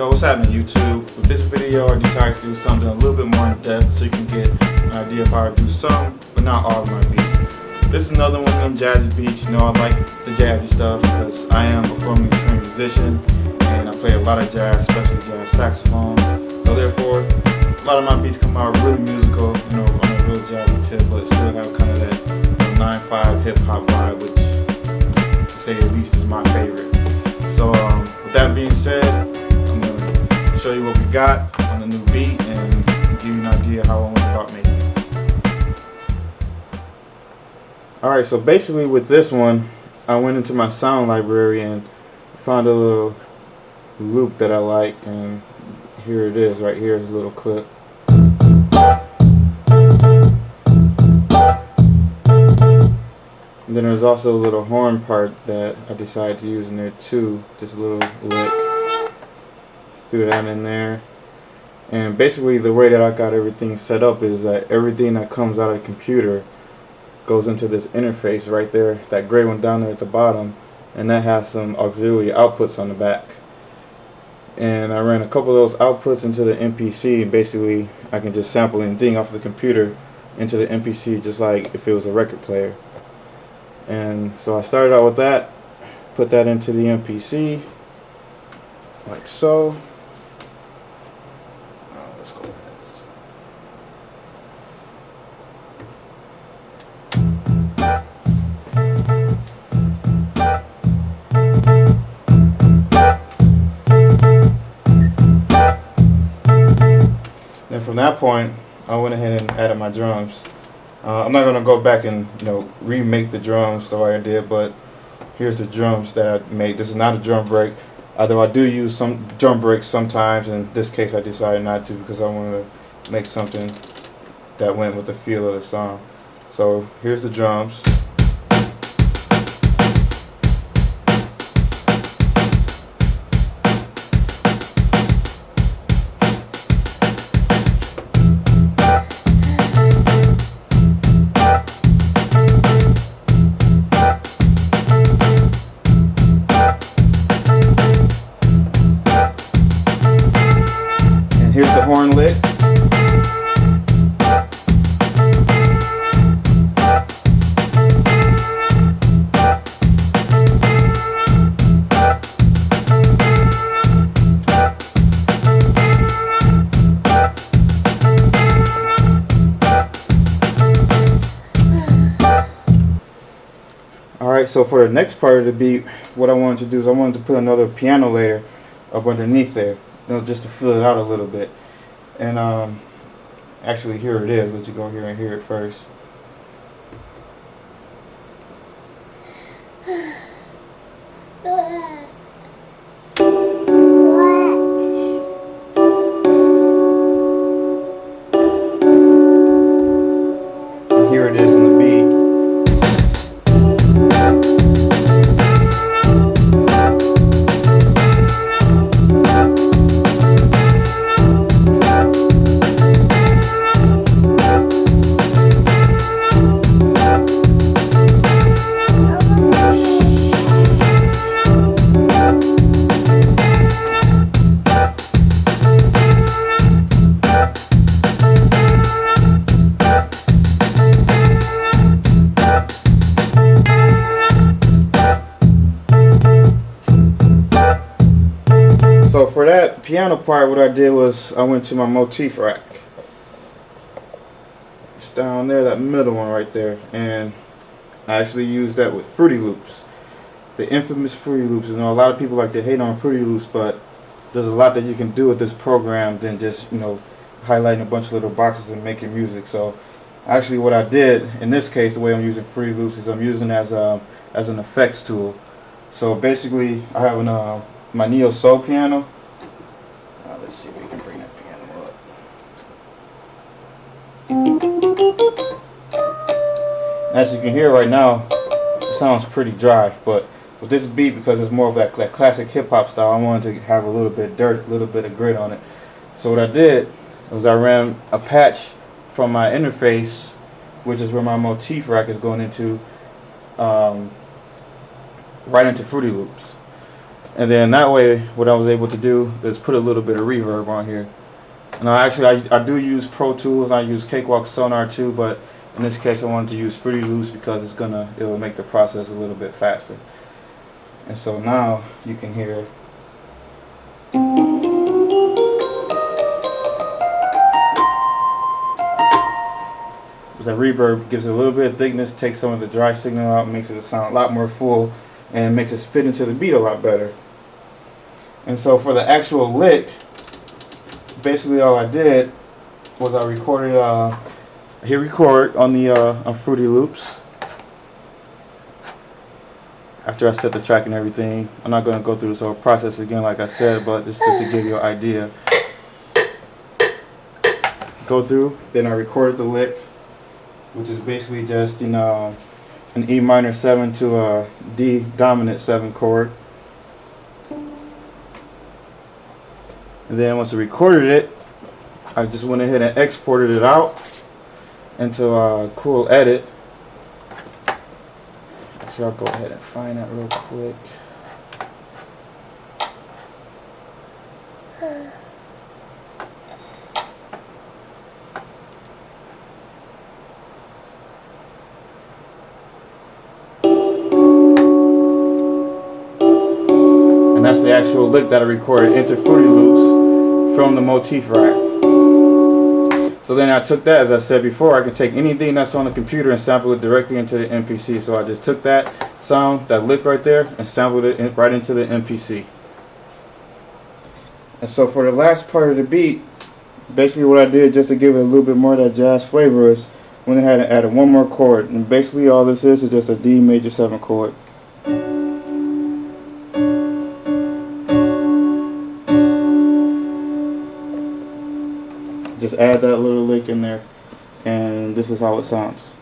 Yo, what's happening YouTube? With this video I decided to do something a little bit more in depth so you can get an idea of how I do some, but not all of my beats. This is another one of them jazzy beats. You know, I like the jazzy stuff because I am a formally trained musician and I play a lot of jazz, especially jazz saxophone. So therefore, a lot of my beats come out really musical, you know, on a real jazzy tip, but still have kind of that 9/5 hip hop vibe, which to say the least is my favorite. So with that being said, I'm going to show you what we got on the new beat and give you an idea how I went about making it. Alright, so basically with this one, I went into my sound library and found a little loop that I like, and here it is. Right here is a little clip. And then there's also a little horn part that I decided to use in there too, just a little lick. Threw that in there. And basically the way that I got everything set up is that everything that comes out of the computer goes into this interface right there, that gray one down there at the bottom, and that has some auxiliary outputs on the back. And I ran a couple of those outputs into the MPC, and basically I can just sample anything off the computer into the MPC just like if it was a record player. And so I started out with that, put that into the MPC like so. Let's go ahead. Then from that point, I went ahead and added my drums. I'm not going to go back and remake the drums the way I did, but here's the drums that I made. This is not a drum break, although I do use some drum breaks sometimes. In this case I decided not to because I wanted to make something that went with the feel of the song. So here's the drums. Here's the horn lick. Alright, so for the next part of the beat, what I wanted to do is I wanted to put another piano layer up underneath there, just to fill it out a little bit. And actually here it is. Let you go here and hear it first. And here it is in the beat. So for that piano part, what I did was I went to my motif rack. It's down there, that middle one right there, and I actually used that with Fruity Loops, the infamous Fruity Loops. You know, a lot of people like to hate on Fruity Loops, but there's a lot that you can do with this program than just highlighting a bunch of little boxes and making music. So actually, what I did in this case, the way I'm using Fruity Loops is I'm using it as an effects tool. So basically, I have my Neo Soul piano. Let's see if we can bring that piano up. As you can hear right now, it sounds pretty dry, but with this beat, because it's more of that classic hip hop style, I wanted to have a little bit of dirt, a little bit of grit on it. So what I did was I ran a patch from my interface, which is where my motif rack is going into, right into Fruity Loops. And then that way, what I was able to do is put a little bit of reverb on here. And I do use Pro Tools. I use Cakewalk Sonar too, but in this case, I wanted to use Fruity Loops because it'll make the process a little bit faster. And so now you can hear. That reverb gives it a little bit of thickness, takes some of the dry signal out, makes it sound a lot more full, and makes it fit into the beat a lot better. And so for the actual lick, basically all I did was I recorded, hit record on the on Fruity Loops. After I set the track and everything, I'm not going to go through this whole process again like I said, but just to give you an idea. Go through, then I recorded the lick, which is basically just, you know, an E minor 7 to a D dominant 7 chord. And then once I recorded it, I just went ahead and exported it out into a Cool Edit. Actually, I'll go ahead and find that real quick. And that's the actual lick that I recorded into Fruity Loops from the motif rack. So then I took that, as I said before, I can take anything that's on the computer and sample it directly into the MPC. So I just took that sound, that lick right there, and sampled it right into the MPC. And so for the last part of the beat, basically what I did just to give it a little bit more of that jazz flavor is went ahead and added one more chord. And basically all this is just a D major 7 chord. Just add that little lick in there, and this is how it sounds.